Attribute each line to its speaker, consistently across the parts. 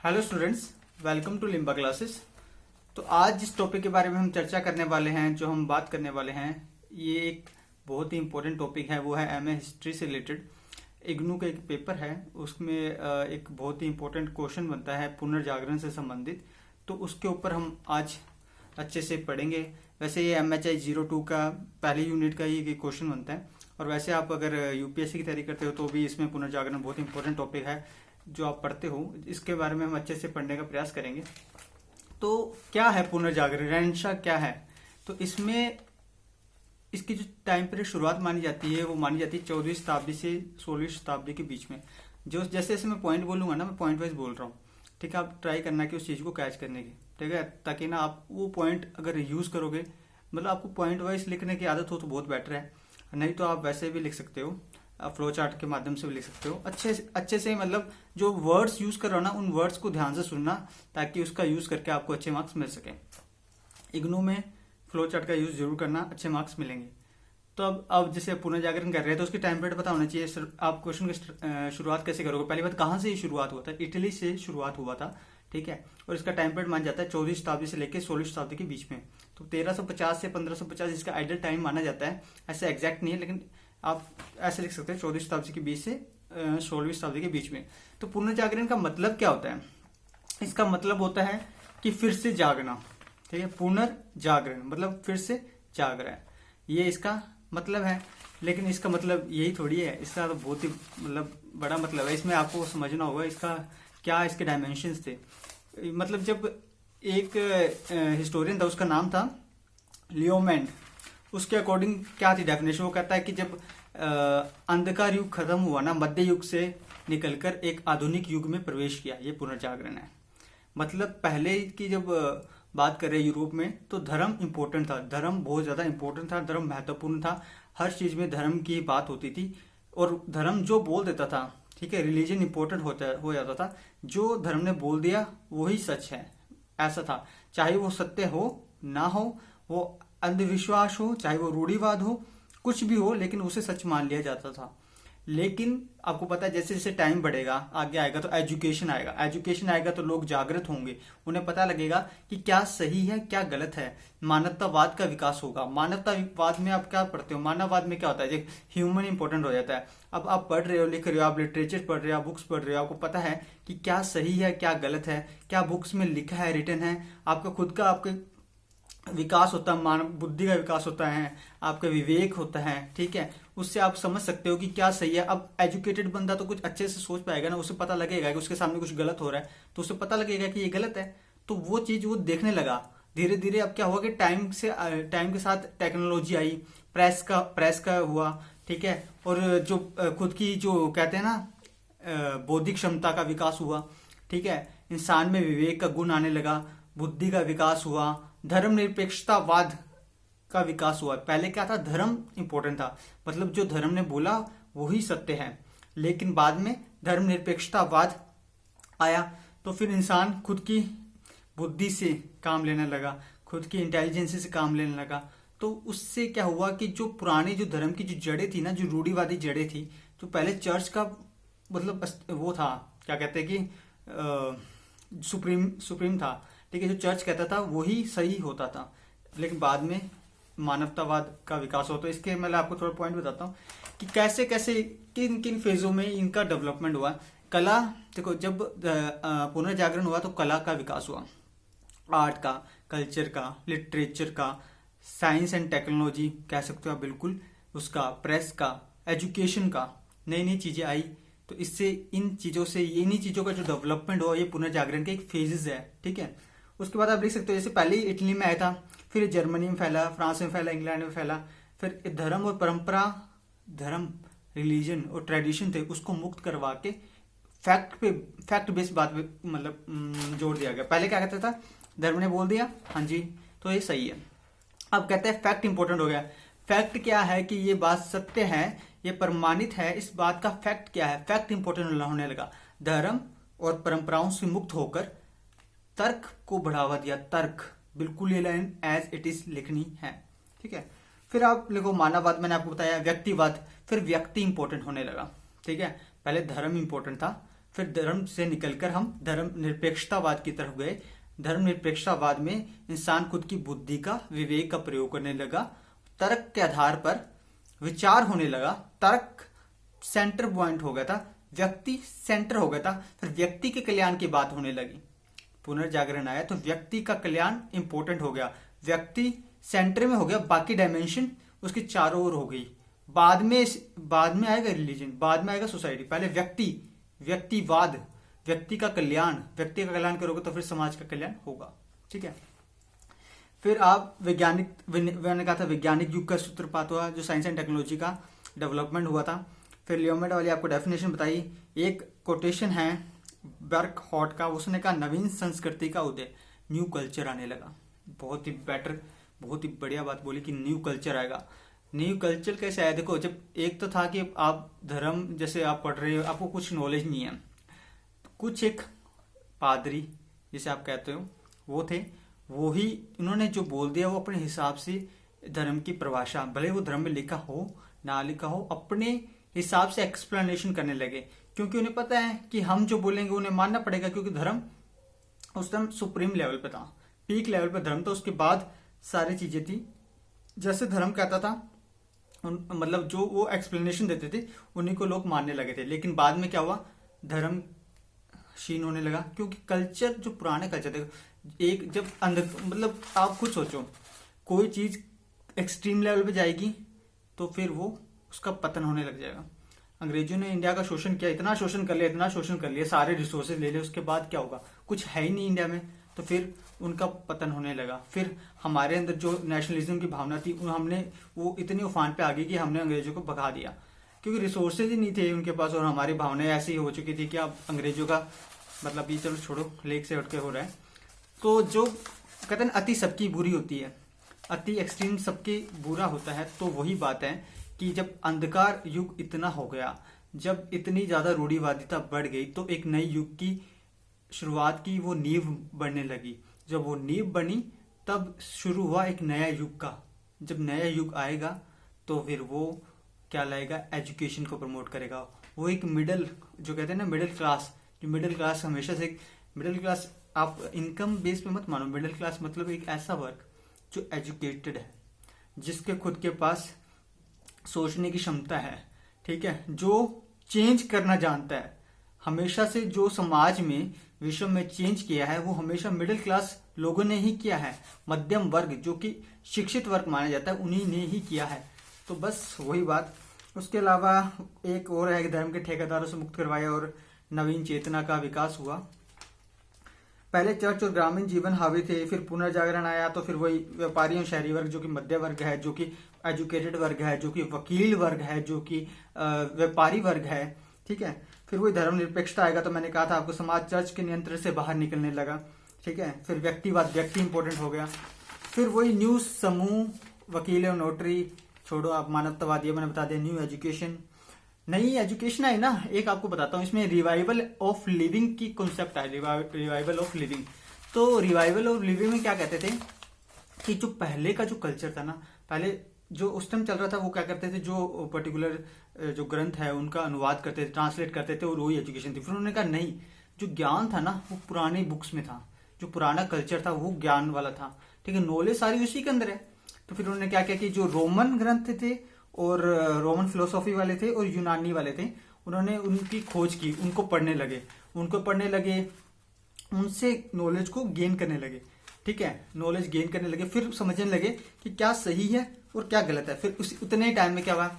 Speaker 1: Hello students, welcome to लिम्बा classes. तो आज जिस टॉपिक के बारे में हम चर्चा करने वाले हैं, जो हम बात करने वाले हैं, ये एक बहुत ही इम्पोर्टेंट टॉपिक है। वो है एमए हिस्ट्री से रिलेटेड। इग्नू का एक पेपर है, उसमें एक बहुत ही इम्पोर्टेंट क्वेश्चन बनता है पुनर्जागरण से संबंधित। तो उसके ऊपर हम आज अच्छे से पढ़ेंगे। वैसे ये MHI 02 का पहले यूनिट का ही क्वेश्चन बनता है, और वैसे आप अगर यूपीएससी की तैयारी करते हो तो भी इसमें पुनर्जागरण बहुत इंपॉर्टेंट टॉपिक है जो आप पढ़ते हो। इसके बारे में हम अच्छे से पढ़ने का प्रयास करेंगे। तो क्या है पुनर्जागरण, रैंशा क्या है? तो इसमें इसकी जो टाइम पीरियड शुरुआत मानी जाती है वो मानी जाती है 14वीं शताब्दी से 16वीं शताब्दी के बीच में। जो जैसे जैसे मैं पॉइंट बोलूंगा ना, मैं पॉइंट वाइज बोल रहा हूँ, ठीक है। आप ट्राई करना कि उस चीज को कैच करने की, ठीक है, ताकि ना आप वो पॉइंट अगर यूज करोगे, मतलब आपको पॉइंट वाइज लिखने की आदत हो तो बहुत बेटर है। नहीं तो आप वैसे भी लिख सकते हो, फ्लो चार्ट के माध्यम से भी लिख सकते हो। अच्छे से मतलब जो वर्ड्स यूज कर रहे हो ना, उन वर्ड्स को ध्यान से सुनना, ताकि उसका यूज करके आपको अच्छे मार्क्स मिल सके। इग्नू में फ्लो चार्ट का यूज जरूर करना, अच्छे मार्क्स मिलेंगे। तो अब जैसे पुनर्जागरण कर रहे हैं तो उसकी टाइम पीरियड पता होना चाहिए। आप क्वेश्चन की शुरुआत कैसे करोगे? पहली बात, कहाँ से शुरुआत हुआ था? इटली से शुरुआत हुआ था, ठीक है। और इसका टाइम पीरियड मान जाता है 14वीं शताब्दी से लेकर 16वीं शताब्दी के बीच में। तो 1350 से 1550 इसका आइडल टाइम माना जाता है। ऐसे एग्जैक्ट नहीं है, लेकिन आप ऐसे लिख सकते हैं 14वीं शताब्दी के बीच से 16वीं शताब्दी के बीच में। तो पुनर्जागरण का मतलब क्या होता है? इसका मतलब होता है कि फिर से जागना, ठीक है। पुनर्जागरण मतलब फिर से जाग रहा है, ये इसका मतलब है। लेकिन इसका मतलब यही थोड़ी है, इसका तो बहुत ही मतलब बड़ा मतलब है। इसमें आपको समझना होगा इसका क्या इसके डायमेंशंस थे। मतलब जब एक हिस्टोरियन था, उसका नाम था लियोमैंड। उसके अकॉर्डिंग क्या थी डेफिनेशन? वो कहता है कि जब अंधकार युग खत्म हुआ ना, मध्य युग से निकलकर एक आधुनिक युग में प्रवेश किया, ये पुनर्जागरण है। मतलब पहले की जब बात करें यूरोप में, तो धर्म इंपॉर्टेंट था, धर्म बहुत ज्यादा इंपॉर्टेंट था, धर्म महत्वपूर्ण था। हर चीज में धर्म की बात होती थी, और धर्म जो बोल देता था, ठीक है, रिलीजन इंपॉर्टेंट हो जाता था। जो धर्म ने बोल दिया वही सच है, ऐसा था। चाहे वो सत्य हो ना हो, वो अंधविश्वास हो, चाहे वो रूढ़िवाद हो, कुछ भी हो, लेकिन उसे सच मान लिया जाता था। लेकिन आपको पता है जैसे जैसे टाइम बढ़ेगा, आगे आएगा तो एजुकेशन आएगा। एजुकेशन आएगा तो लोग जागृत होंगे, उन्हें पता लगेगा कि क्या सही है क्या गलत है। मानवतावाद का विकास होगा। मानवतावाद में आप क्या पढ़ते हो? मानववाद में क्या होता है? ह्यूमन इंपॉर्टेंट हो जाता है। अब आप पढ़ रहे हो, लिख रहे हो, आप लिटरेचर पढ़ रहे हो, आप बुक्स पढ़ रहे हो, आपको पता है कि क्या सही है क्या गलत है, क्या बुक्स में लिखा है, रिटन है। आपका खुद का आपके विकास होता है, मानव बुद्धि का विकास होता है, आपका विवेक होता है, ठीक है। उससे आप समझ सकते हो कि क्या सही है। अब एजुकेटेड बंदा तो कुछ अच्छे से सोच पाएगा ना, उसे पता लगेगा कि उसके सामने कुछ गलत हो रहा है, तो उसे पता लगेगा कि ये गलत है, तो वो चीज वो देखने लगा। धीरे धीरे अब क्या हुआ कि टाइम के साथ टेक्नोलॉजी आई, प्रेस का हुआ, ठीक है। और जो खुद की जो कहते हैं ना बौद्धिक क्षमता का विकास हुआ, ठीक है। इंसान में विवेक का गुण आने लगा, बुद्धि का विकास हुआ, धर्मनिरपेक्षतावाद का विकास हुआ। पहले क्या था? धर्म इंपॉर्टेंट था, मतलब जो धर्म ने बोला वही सत्य है। लेकिन बाद में धर्मनिरपेक्षतावाद आया, तो फिर इंसान खुद की बुद्धि से काम लेने लगा, खुद की इंटेलिजेंस से काम लेने लगा। तो उससे क्या हुआ कि जो पुराने जो धर्म की जो जड़ें थी ना, जो रूढ़िवादी जड़ें थी, जो पहले चर्च का मतलब वो था, क्या कहते हैं कि सुप्रीम था, ठीक है। जो चर्च कहता था वही सही होता था। लेकिन बाद में मानवतावाद का विकास हो। तो इसके मैं आपको थोड़ा पॉइंट बताता हूँ कि कैसे कैसे किन किन फेजों में इनका डेवलपमेंट हुआ। कला, देखो, जब पुनर्जागरण हुआ तो कला का विकास हुआ, आर्ट का, कल्चर का, लिटरेचर का, साइंस एंड टेक्नोलॉजी कह सकते हो आप, बिल्कुल उसका, प्रेस का, एजुकेशन का, नई नई चीजें आई। तो इससे इन चीजों से, इन्हीं चीजों का जो डेवलपमेंट हुआ, ये पुनर्जागरण के एक फेजेस है, ठीक है। उसके बाद आप देख सकते हो जैसे पहले ही इटली में आया था, फिर जर्मनी में फैला, फ्रांस में फैला, इंग्लैंड में फैला। फिर धर्म और परंपरा, धर्म, रिलीजन और ट्रेडिशन थे, उसको मुक्त करवा के फैक्ट बेस्ड बात पे मतलब जोड़ दिया गया। पहले क्या कहता था? धर्म ने बोल दिया, हाँ जी, तो ये सही है। अब कहते हैं फैक्ट इंपॉर्टेंट हो गया। फैक्ट क्या है कि ये बात सत्य है, ये प्रमाणित है, इस बात का फैक्ट क्या है? फैक्ट इंपॉर्टेंट होने लगा। धर्म और परंपराओं से मुक्त होकर तर्क को बढ़ावा दिया। तर्क, बिल्कुल ये लाइन एज इट इज लिखनी है, ठीक है। फिर आप लिखो मानववाद, मैंने आपको बताया। व्यक्तिवाद, फिर व्यक्ति इंपॉर्टेंट होने लगा, ठीक है। पहले धर्म इंपॉर्टेंट था, फिर धर्म से निकलकर हम धर्म निरपेक्षतावाद की तरफ गए। धर्म निरपेक्षतावाद में इंसान खुद की बुद्धि का, विवेक का प्रयोग करने लगा, तर्क के आधार पर विचार होने लगा, तर्क सेंटर पॉइंट हो गया था, व्यक्ति सेंटर हो गया था, फिर व्यक्ति के कल्याण की बात होने लगी। पुनर्जागरण आया तो व्यक्ति का कल्याण इंपॉर्टेंट हो गया, व्यक्ति सेंटर में हो गया, बाकी डायमेंशन उसके चारों ओर हो गई। बाद में आएगा रिलीजन, बाद में आएगा सोसाइटी, पहले व्यक्तिवाद, व्यक्ति का कल्याण करोगे तो फिर समाज का कल्याण होगा। ठीक है, फिर आप मैंने कहा था वैज्ञानिक युग का सूत्रपात हुआ, जो साइंस एंड टेक्नोलॉजी का डेवलपमेंट हुआ था। फिर लियोमेड वाली आपको डेफिनेशन बताई। एक कोटेशन है बर्क हॉट का, उसने कहा नवीन संस्कृति का उदय, न्यू कल्चर आने लगा। बहुत ही बेटर, बहुत ही बढ़िया बात बोली कि न्यू कल्चर आएगा। न्यू कल्चर कैसे आया? देखो, जब एक तो था कि आप धर्म जैसे आप पढ़ रहे हो, आपको कुछ नॉलेज नहीं है, कुछ एक पादरी जिसे आप कहते हो वो थे, वो ही उन्होंने जो बोल दिया वो अपने हिसाब से धर्म की परिभाषा, भले वो धर्म में लिखा हो ना लिखा हो, अपने हिसाब से एक्सप्लेनेशन करने लगे, क्योंकि उन्हें पता है कि हम जो बोलेंगे उन्हें मानना पड़ेगा, क्योंकि धर्म उस टाइम सुप्रीम लेवल पे था, पीक लेवल पे धर्म था। उसके बाद सारी चीजें थी, जैसे धर्म कहता था मतलब जो वो एक्सप्लेनेशन देते थे उन्हीं को लोग मानने लगे थे। लेकिन बाद में क्या हुआ, धर्म क्षीण होने लगा, क्योंकि कल्चर जो पुराने कल्चर थे, एक जब अंदर मतलब आप खुद सोचो, कोई चीज एक्सट्रीम लेवल पे जाएगी तो फिर वो उसका पतन होने लग जाएगा। अंग्रेजों ने इंडिया का शोषण किया, इतना शोषण कर लिया, सारे रिसोर्सेज ले लिए, उसके बाद क्या होगा, कुछ है ही नहीं इंडिया में, तो फिर उनका पतन होने लगा। फिर हमारे अंदर जो नेशनलिज्म की भावना थी हमने वो इतनी उफान पे आ गई कि हमने अंग्रेजों को भगा दिया, क्योंकि रिसोर्सेज ही नहीं थे उनके पास, और हमारी भावनाएं ऐसी हो चुकी थी कि अब अंग्रेजों का मतलब ये चलो छोड़ो, लेक से हटके हो रहा है। तो जो कहते हैं अति सबकी बुरी होती है, अति एक्सट्रीम सबके बुरा होता है। तो वही बात है कि जब अंधकार युग इतना हो गया, जब इतनी ज्यादा रूढ़िवादिता बढ़ गई, तो एक नई युग की शुरुआत की वो नींव बनने लगी। जब वो नींव बनी तब शुरू हुआ एक नया युग का। जब नया युग आएगा तो फिर वो क्या लाएगा, एजुकेशन को प्रमोट करेगा। वो एक मिडिल, जो कहते हैं ना मिडिल क्लास, जो मिडिल क्लास हमेशा से मिडिल क्लास, आप इनकम बेस पे मत मानो, मिडिल क्लास मतलब एक ऐसा वर्ग जो एजुकेटेड है, जिसके खुद के पास सोचने की क्षमता है, ठीक है, जो चेंज करना जानता है। हमेशा से जो समाज में, विश्व में चेंज किया है वो हमेशा मिडिल क्लास लोगों ने ही किया है। मध्यम वर्ग जो कि शिक्षित वर्ग माना जाता है उन्हीं ने ही किया है। तो बस वही बात। उसके अलावा एक और है कि धर्म के ठेकेदारों से मुक्त करवाया और नवीन चेतना का विकास हुआ। पहले चर्च और ग्रामीण जीवन हावी थे, फिर पुनर्जागरण आया तो फिर वही व्यापारी और शहरी वर्ग जो कि मध्य वर्ग है, जो कि एजुकेटेड वर्ग है, जो कि वकील वर्ग है, जो कि व्यापारी वर्ग है, ठीक है। फिर वही धर्मनिरपेक्षता आएगा, तो मैंने कहा था आपको समाज चर्च के नियंत्रण से बाहर निकलने लगा, ठीक है। फिर व्यक्तिवाद, व्यक्ति इंपॉर्टेंट हो गया। फिर वही न्यू समूह, वकील और नोटरी छोड़ो, आप मानवतावादी, मैंने बता दिया। न्यू एजुकेशन, नई एजुकेशन आई ना, एक आपको बताता हूँ, इसमें रिवाइवल ऑफ लिविंग की कॉन्सेप्ट है, रिवाइवल ऑफ लिविंग। तो रिवाइवल ऑफ लिविंग में क्या कहते थे कि जो पहले का जो कल्चर था ना, पहले जो उस टाइम चल रहा था, वो क्या करते थे, जो पर्टिकुलर जो ग्रंथ है उनका अनुवाद करते थे, ट्रांसलेट करते थे, और वही एजुकेशन थी। फिर उन्होंने कहा नहीं, जो ज्ञान था ना वो पुरानी बुक्स में था, जो पुराना कल्चर था वो ज्ञान वाला था, ठीक है, नॉलेज सारी उसी के अंदर है। तो फिर उन्होंने क्या किया कि जो रोमन ग्रंथ थे और रोमन फिलोसॉफी वाले थे और यूनानी वाले थे, उन्होंने उनकी खोज की, उनको पढ़ने लगे, उनसे नॉलेज को गेन करने लगे, ठीक है, नॉलेज गेन करने लगे। फिर समझने लगे कि क्या सही है और क्या गलत है। फिर उतने टाइम में क्या हुआ,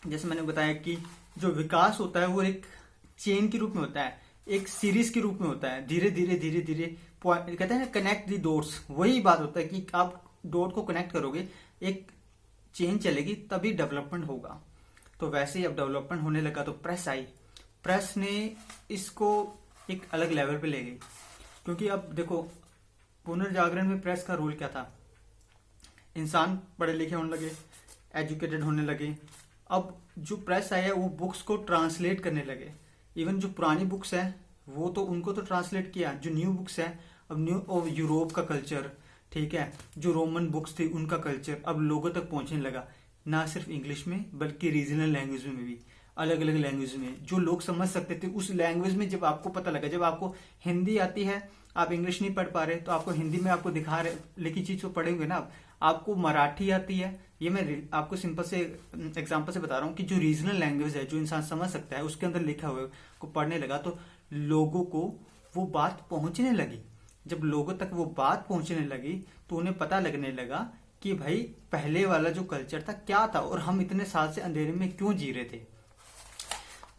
Speaker 1: जैसे मैंने बताया कि जो विकास होता है वो एक चेन के रूप में होता है, एक सीरीज के रूप में होता है। धीरे धीरे कहते हैं ना, कनेक्ट दी डॉट्स, वही बात होता है कि आप डॉट को कनेक्ट करोगे, एक चेन चलेगी, तभी डेवलपमेंट होगा। तो वैसे ही अब डेवलपमेंट होने लगा तो प्रेस आई, प्रेस ने इसको एक अलग लेवल पे ले गई। क्योंकि अब देखो, पुनर्जागरण में प्रेस का रोल क्या था, इंसान पढ़े लिखे होने लगे, एजुकेटेड होने लगे। अब जो प्रेस आया वो बुक्स को ट्रांसलेट करने लगे। इवन जो पुरानी बुक्स है वो तो उनको तो ट्रांसलेट किया, जो न्यू बुक्स है, अब न्यू और यूरोप का कल्चर, ठीक है, जो रोमन बुक्स थी उनका कल्चर अब लोगों तक पहुंचने लगा, ना सिर्फ इंग्लिश में बल्कि रीजनल लैंग्वेज में भी। अलग अलग लैंग्वेज में, जो लोग समझ सकते थे उस लैंग्वेज में। जब आपको पता लगा, जब आपको हिंदी आती है, आप इंग्लिश नहीं पढ़ पा रहे, तो आपको हिंदी में आपको दिखा रहे लिखी चीज को पढ़ेंगे ना आप। आपको मराठी आती है, ये मैं आपको सिंपल से एग्जांपल से बता रहा हूँ कि जो रीजनल लैंग्वेज है, जो इंसान समझ सकता है, उसके अंदर लिखा हुआ को पढ़ने लगा तो लोगों को वो बात पहुंचने लगी। जब लोगों तक वो बात पहुंचने लगी तो उन्हें पता लगने लगा कि भाई पहले वाला जो कल्चर था क्या था और हम इतने साल से अंधेरे में क्यों जी रहे थे।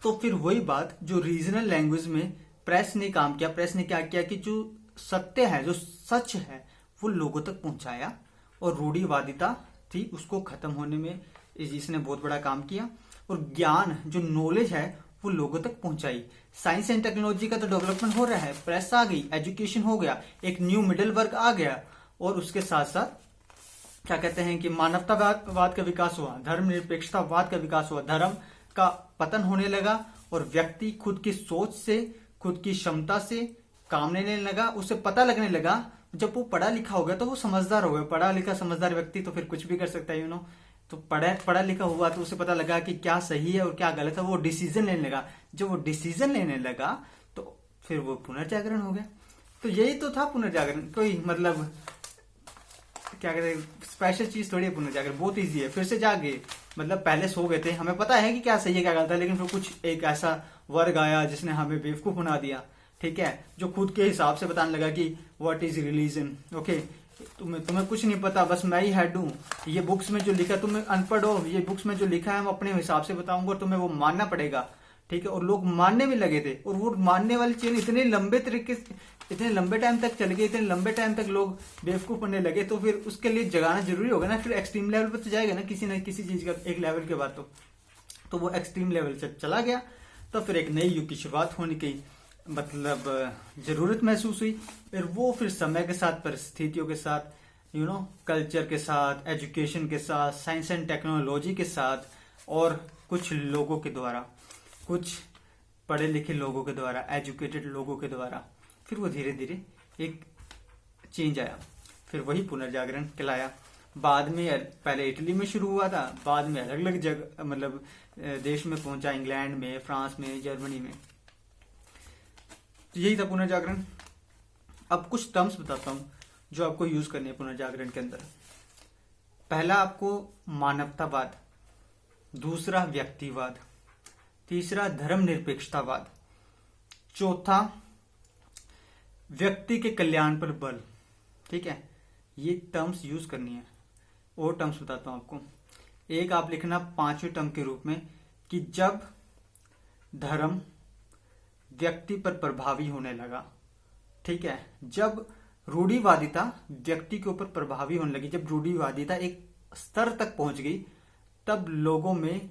Speaker 1: तो फिर वही बात जो रीजनल लैंग्वेज में प्रेस ने काम किया, प्रेस ने क्या किया कि जो सत्य है, जो सच है, वो लोगों तक पहुंचाया और रूढ़िवादिता थी उसको खत्म होने में इसने बहुत बड़ा काम किया। और ज्ञान, जो नॉलेज है, वो लोगों तक पहुंचाई। साइंस एंड टेक्नोलॉजी का तो डेवलपमेंट हो रहा है, प्रेस आ गई, एजुकेशन हो गया, एक न्यू मिडिल वर्ग आ गया, और उसके साथ साथ क्या कहते हैं कि मानवतावाद का विकास हुआ, धर्मनिरपेक्षतावाद का विकास हुआ, धर्म का पतन होने लगा और व्यक्ति खुद की सोच से, खुद की क्षमता से काम लेने लगा। उसे पता लगने लगा, जब वो पढ़ा लिखा हो गया तो वो समझदार हो गया। पढ़ा लिखा समझदार व्यक्ति तो फिर कुछ भी कर सकता है, तो पढ़ा लिखा हुआ तो उसे पता लगा कि क्या सही है और क्या गलत है, वो डिसीजन लेने लगा। जब वो डिसीजन लेने लगा तो फिर वो पुनर्जागरण हो गया। तो यही तो था पुनर्जागरण, कोई मतलब क्या कहते हैं स्पेशल चीज थोड़ी है पुनर्जागरण, बहुत ईजी है। फिर से जागे, मतलब पहले सो गए थे, हमें पता है कि क्या सही है क्या गलत है, लेकिन फिर कुछ एक ऐसा वर्ग आया जिसने हमें बेवकूफ बना दिया, ठीक है, जो खुद के हिसाब से बताने लगा कि व्हाट इज रिलीजन। ओके, तुम्हें कुछ नहीं पता, बस मैं ही हेड हूँ, ये बुक्स में जो लिखा, तुम्हें अनपढ़ हो, ये बुक्स में जो लिखा है मैं अपने हिसाब से बताऊंगा और तुम्हें वो मानना पड़ेगा, ठीक है। और लोग मानने भी लगे थे, और वो मानने वाली चीज इतने लंबे तरीके से, इतने लंबे टाइम तक चल गई, इतने लंबे टाइम तक लोग बेवकूफ बनने लगे, तो फिर उसके लिए जगाना जरूरी होगा ना। फिर एक्सट्रीम लेवल पर तो जाएगा ना किसी चीज का एक लेवल के बाद, तो वो एक्सट्रीम लेवल से चला गया। तो फिर एक नई युग की शुरुआत होने की मतलब जरूरत महसूस हुई। फिर समय के साथ, परिस्थितियों के साथ, कल्चर के साथ, एजुकेशन के साथ, साइंस एंड टेक्नोलॉजी के साथ, और कुछ लोगों के द्वारा, कुछ पढ़े लिखे लोगों के द्वारा, एजुकेटेड लोगों के द्वारा, फिर वो धीरे धीरे एक चेंज आया। फिर वही पुनर्जागरण कहलाया। बाद में पहले इटली में शुरू हुआ था, बाद में अलग अलग जगह मतलब देश में पहुंचा, इंग्लैंड में, फ्रांस में, जर्मनी में। तो यही था पुनर्जागरण। अब कुछ टर्म्स बताता हूं जो आपको यूज करने हैं पुनर्जागरण के अंदर। पहला आपको मानवतावाद, दूसरा व्यक्तिवाद, तीसरा धर्मनिरपेक्षतावाद, चौथा व्यक्ति के कल्याण पर बल, ठीक है। ये टर्म्स यूज करनी है। और टर्म्स बताता हूं आपको। एक आप लिखना 5वें टर्म के रूप में कि जब धर्म व्यक्ति पर प्रभावी होने लगा, ठीक है, जब रूढ़िवादिता व्यक्ति के ऊपर प्रभावी होने लगी, जब रूढ़िवादिता एक स्तर तक पहुंच गई, तब लोगों में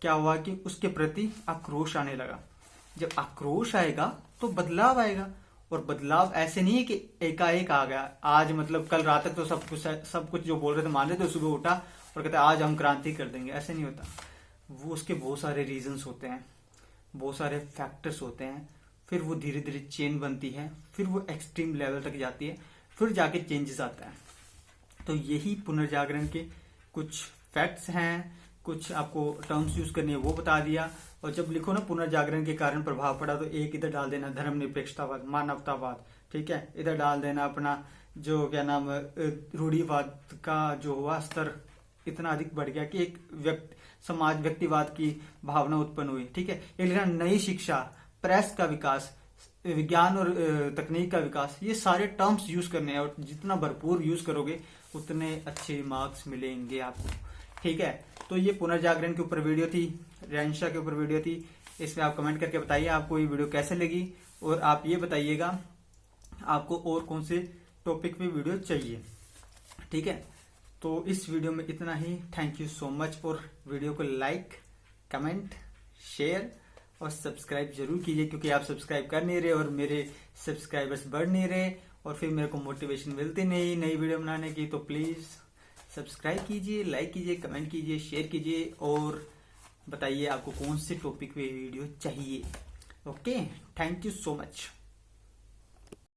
Speaker 1: क्या हुआ कि उसके प्रति आक्रोश आने लगा। जब आक्रोश आएगा तो बदलाव आएगा, और बदलाव ऐसे नहीं है कि एकाएक आ गया। आज मतलब कल रात तक तो सब कुछ जो बोल रहे थे मान रहे थे, सुबह उठा और कहते आज हम क्रांति कर देंगे, ऐसे नहीं होता। वो उसके बहुत सारे रीजंस होते हैं, बहुत सारे फैक्टर्स होते हैं, फिर वो धीरे धीरे चेन बनती है, फिर वो एक्सट्रीम लेवल तक जाती है, फिर जाके चेंजेस आता है। तो यही पुनर्जागरण के कुछ फैक्ट्स हैं, कुछ आपको टर्म्स यूज करनी है वो बता दिया। और जब लिखो ना पुनर्जागरण के कारण प्रभाव पड़ा, तो एक इधर डाल देना धर्मनिरपेक्षतावाद, मानवतावाद, ठीक है, इधर डाल देना अपना जो क्या नाम रूढ़िवाद का जो हुआ स्तर इतना अधिक बढ़ गया कि एक समाज व्यक्तिवाद की भावना उत्पन्न हुई, ठीक है। एक लिखना नई शिक्षा, प्रेस का विकास, विज्ञान और तकनीक का विकास। ये सारे टर्म्स यूज करने हैं, और जितना भरपूर यूज करोगे उतने अच्छे मार्क्स मिलेंगे आपको, ठीक है। तो ये पुनर्जागरण के ऊपर वीडियो थी, रैंशा के ऊपर वीडियो थी। इसमें आप कमेंट करके बताइए आपको ये वीडियो कैसे लगी, और आप ये बताइएगा आपको और कौन से टॉपिक पे वीडियो चाहिए, ठीक है। तो इस वीडियो में इतना ही। Thank you so much. और वीडियो को लाइक, कमेंट, शेयर और सब्सक्राइब जरूर कीजिए, क्योंकि आप सब्सक्राइब कर नहीं रहे और मेरे सब्सक्राइबर्स बढ़ नहीं रहे, और फिर मेरे को मोटिवेशन मिलती नहीं नई वीडियो बनाने की। तो प्लीज सब्सक्राइब कीजिए, लाइक कीजिए, कमेंट कीजिए, शेयर कीजिए, और बताइए आपको कौन से टॉपिक पे वीडियो चाहिए। Okay, thank you so much.